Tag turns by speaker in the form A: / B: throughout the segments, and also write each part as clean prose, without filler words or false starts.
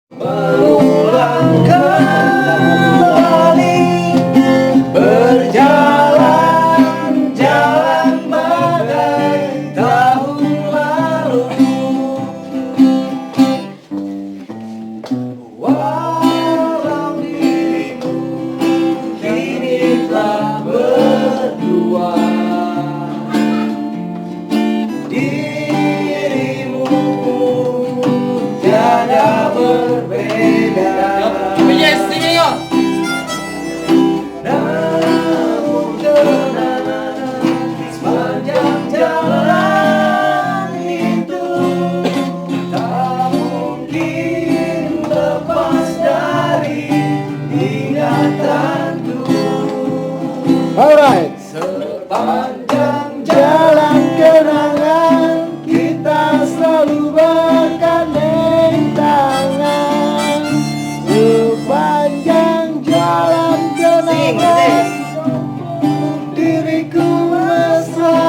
A: Berulang kembali berjalan jalan bagai tahun lalu. Walau dirimu kini telah berdua, dirimu tiada berbeda. Namun kenangan sepanjang jalan itu tak mungkin lepas dari ingatanku.
B: Alright.
A: Sepanjang jalan kenangan kita selalu bergandeng tangan. Sepanjang jalan kenangan diriku mesra.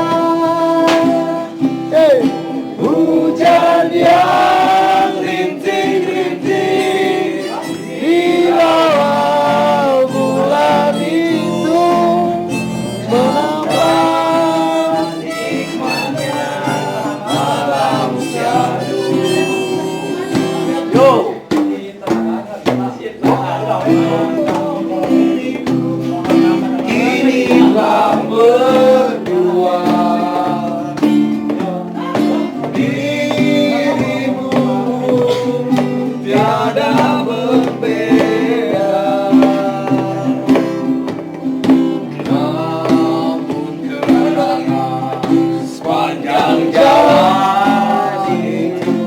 A: Hujan yang rintik-rintik di awal bulan itu menambah nikmatnya malam syahdu. Yo. Kini telah berdua, dirimu tiada berbeda. Namun kenangan sepanjang jalan itu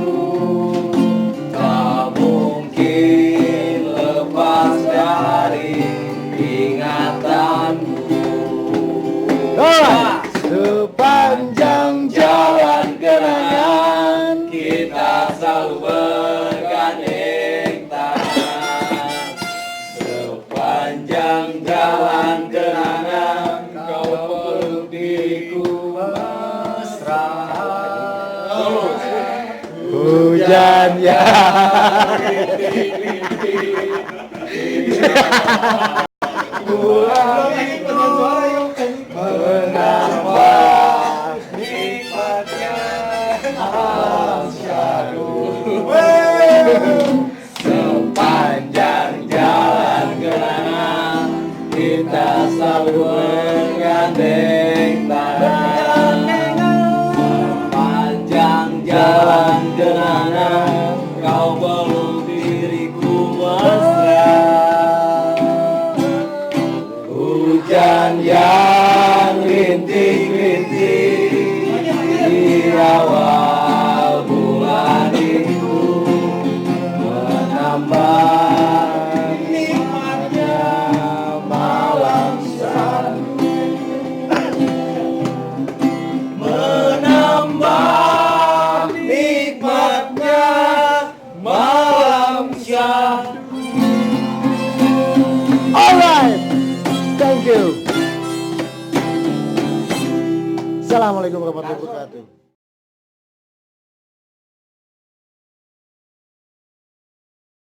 A: tak mungkin lepas dari ingatanmu. Sepanjang jalan kenangan kita selalu bergandeng tangan. Sepanjang jalan kenangan kau peluk diriku mesra. Hujan yang rintik-rintik bulan itu menambah nikmatnya malam syahdu. Sepanjang jalan kenangan kita selalu bergandeng tangan. Sepanjang jalan kenangan kau peluk diriku mesra. Hujan yang rintik-rintik di awal bulan itu menambah nikmatnya malam syahdu. Menambah nikmatnya malam syahdu.
B: Alright. Thank you. Assalamualaikum warahmatullahi wabarakatuh.